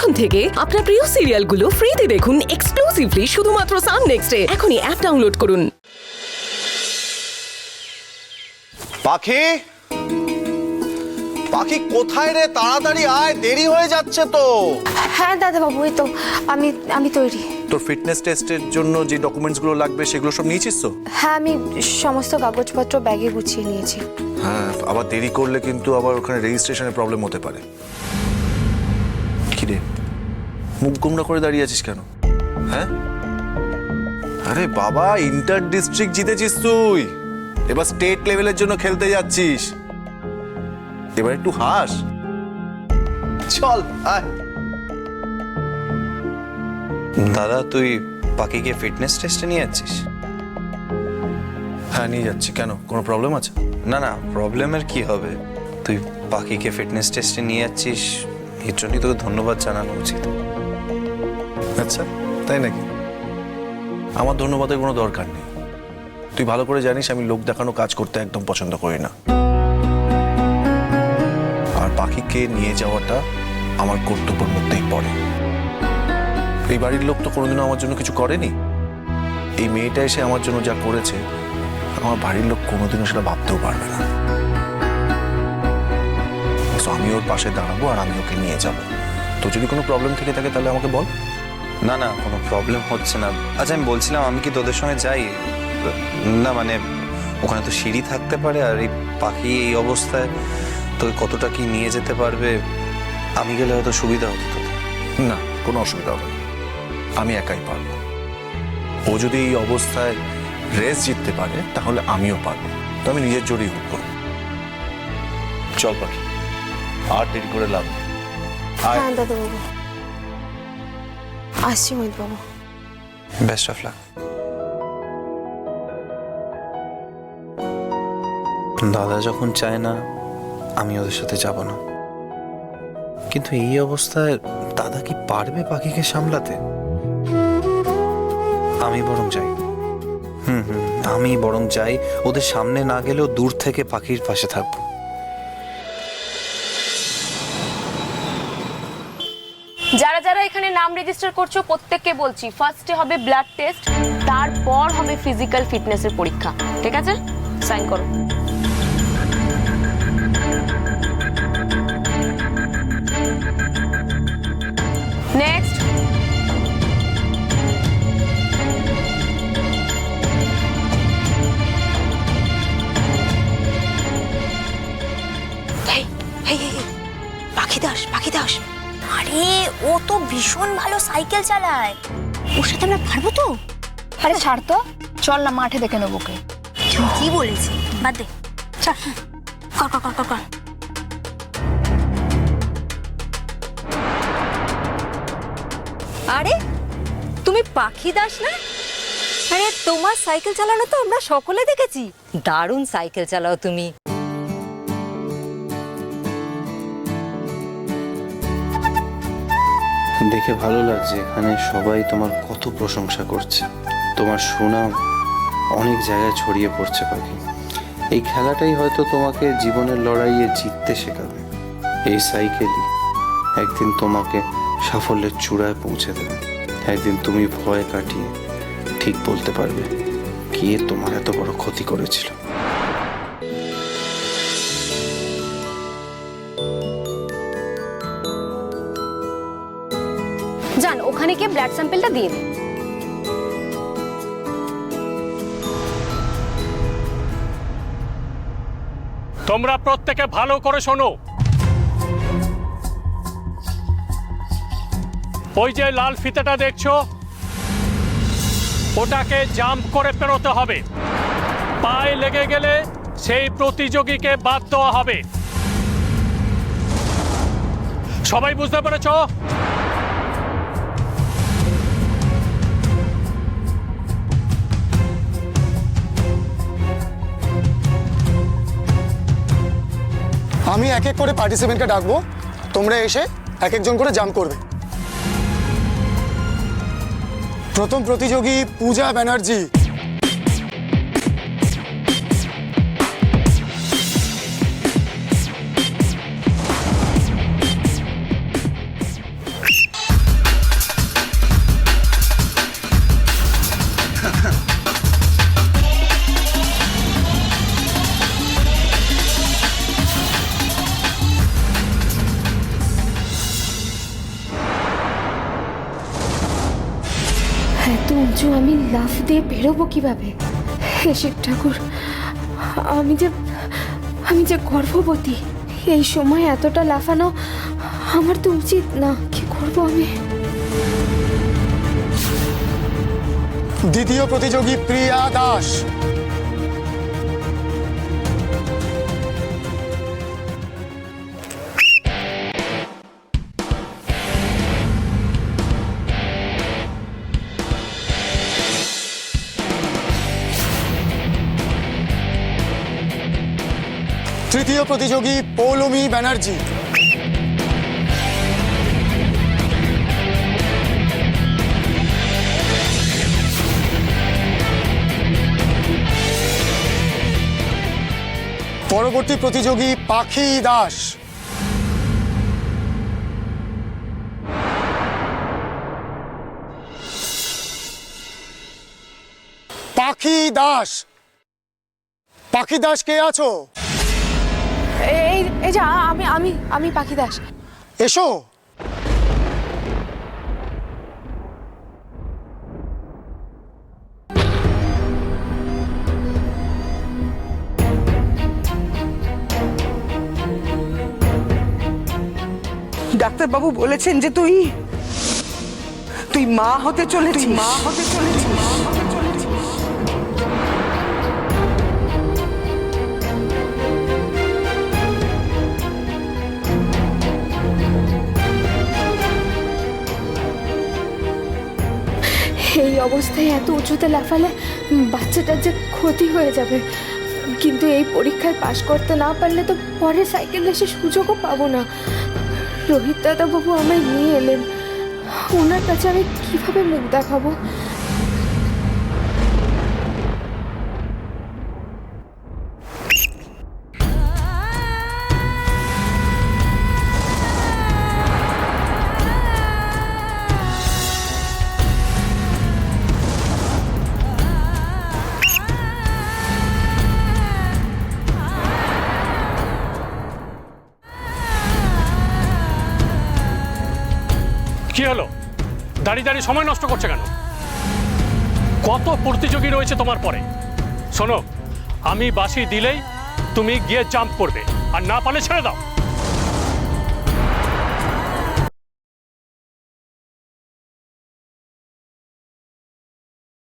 এখন থেকে আপনার প্রিয় সিরিয়ালগুলো ফ্রিতে দেখুন এক্সক্লুসিভলি শুধুমাত্র সান নেক্সটে। এখনই অ্যাপ ডাউনলোড করুন। পাখি পাখি কোথায় রে? তাড়াতাড়ি আয়, দেরি হয়ে যাচ্ছে তো। হ্যাঁ দাদা বাবু, এই তো আমি তৈরি। তোর ফিটনেস টেস্টের জন্য যে ডকুমেন্টসগুলো লাগবে সেগুলো সব নিয়েছিস তো? হ্যাঁ, আমি সমস্ত কাগজপত্র ব্যাগে গুছিয়ে নিয়েছি। হ্যাঁ, আবার দেরি করলে কিন্তু আবার ওখানে রেজিস্ট্রেশনে প্রবলেম হতে পারে। কি রে, মুখ গোমড়া করে দাঁড়িয়ে আছিস কেন? হ্যাঁ, আরে বাবা, ইন্টার ডিস্ট্রিক্ট জিতেছিস তুই, এবার স্টেট লেভেলের জন্য খেলতে যাচ্ছিস। এবার একটু হাস, চল আয়। দাদা, তুই পাখিকে ফিটনেস টেস্টে নিয়ে যাচ্ছিস? হ্যাঁ, নিয়ে যাচ্ছি। কেন, কোনো প্রবলেম আছে? না না, প্রবলেমের কি হবে? তুই পাখিকে ফিটনেস টেস্টে নিয়ে যাচ্ছিস, এর জন্যই তোকে ধন্যবাদ জানানো উচিত। আচ্ছা, তাই নাকি? আমার ধন্যবাদের কোনো দরকার নেই। তুই ভালো করে জানিস আমি লোক দেখানো কাজ করতে একদম পছন্দ করি না। আর পাখিকে নিয়ে যাওয়াটা আমার কর্তব্যের মধ্যেই পড়ে। এই বাড়ির লোক তো কোনোদিনও আমার জন্য কিছু করেনি। এই মেয়েটা এসে আমার জন্য যা করেছে, আমার বাড়ির লোক কোনোদিনও সেটা ভাবতেও পারবে না। তো আমি ওর পাশে দাঁড়াবো আর আমি ওকে নিয়ে যাব। তো যদি কোনো প্রবলেম থেকে থাকে তাহলে আমাকে বল। না না, কোনো প্রবলেম হচ্ছে না। আচ্ছা, আমি বলছিলাম আমি কি তোদের সঙ্গে যাই? না মানে, ওখানে তো সিঁড়ি থাকতে পারে, আর এই পাখি এই অবস্থায় তোকে কতটা কি নিয়ে যেতে পারবে, আমি গেলে হয়তো সুবিধা হতো তোদের। না, কোনো অসুবিধা হবে না, আমি একাই পারবো। ও যদি এই অবস্থায় রেস জিততে পারে তাহলে আমিও পারবো। তো আমি নিজের জোরেই হোক করব। চল পাখি, আর দেরি করে লাভ নেই। হ্যাঁ দাদা বাবু, আসছি মহিত বাবু। Best of luck. দাদা যখন চায় না, আমি ওদের সাথে যাব না। কিন্তু এই অবস্থায় দাদা কি পারবে পাখিকে সামলাতে? আমি বরং যাই। আমি বরং যাই, ওদের সামনে না গেলেও দূর থেকে পাখির পাশে থাকবো। যারা যারা এখানে নাম রেজিস্টার করছো প্রত্যেককে বলছি, ফার্স্টে হবে ব্লাড টেস্ট, তারপর হবে ফিজিক্যাল ফিটনেসের পরীক্ষা। ঠিক আছে, সাইন করো। নেক্সট। পাখি দাস, আরে ও তো ভীষণ ভালো সাইকেল চালায়, ওর সাথে আমরা পারবো তো? আরে ছাড় তো, চল না মাঠে দেখে নেবো ওকে। কি বলেছি, বাদ দে, চল কর। আরে তুমি পাখি দাস না? আরে তোমার সাইকেল চালানো তো আমরা সকলে দেখেছি, দারুণ সাইকেল চালাও তুমি। দেখে ভালো লাগছে, এখানে সবাই তোমার কত প্রশংসা করছে। তোমার সুনাম অনেক জায়গায় ছড়িয়ে পড়ছে পাখি। এই খেলাটাই হয়তো তোমাকে জীবনের লড়াইয়ে জিততে শেখাবে। এই সাইকেলই একদিন তোমাকে সাফল্যের চূড়ায় পৌঁছে দেবে। একদিন তুমি ভয় কাটিয়ে ঠিক বলতে পারবে কে তোমার এত বড় ক্ষতি করেছিল। যান, ওখানে গিয়ে ব্লাড স্যাম্পলটা দিয়ে দিন। তোমরা প্রত্যেকে ভালো করে শোনো। ওই যে লাল ফিতেটা দেখছো, ওটাকে জাম্প করে পেরোতে হবে। পায়ে লেগে গেলে সেই প্রতিযোগীকে বাদ দেওয়া হবে। সবাই বুঝতে পেরেছো? আমি এক এক করে পার্টিসিপেন্টকে ডাকবো, তোমরা এসে এক একজন করে জাম্প করবে। প্রথম প্রতিযোগী পূজা ব্যানার্জি। মঞ্জু, আমি লাফ দিয়ে বেরোবো কিভাবে? হে শিব ঠাকুর, আমি যে গর্ভবতী, এই সময় এতটা লাফানো আমার তো উচিত না। কি করব আমি? দ্বিতীয় প্রতিযোগী প্রিয়া দাস। তৃতীয় প্রতিযোগী পৌলমী ব্যানার্জি। পরবর্তী প্রতিযোগী পাখি দাস। পাখি দাস, পাখি দাস কে আছো? এই যে আমি পাখি দাস। এসো। ডাক্তারবাবু বলেছেন যে তুই মা হতে চলেছিস। এই অবস্থায় এত উঁচুতে লাফালে বাচ্চাটার যে ক্ষতি হয়ে যাবে। কিন্তু এই পরীক্ষায় পাশ করতে না পারলে তো পরে সাইকেল এসে সুযোগও পাবো না। রোহিত দাদাবাবু আমায় নিয়ে এলেন, ওনার কাছে আমি কিভাবে মুখ দেখাবো? কি হলো? দাঁড়িয়ে দাঁড়িয়ে সময় নষ্ট করছে কেন? কত প্রতিযোগী রয়েছে তোমার পরে। শোনো, আমি বাঁশি দিলেই তুমি গিয়ে জাম্প করবে, আর না পারলে ছেড়ে দাও।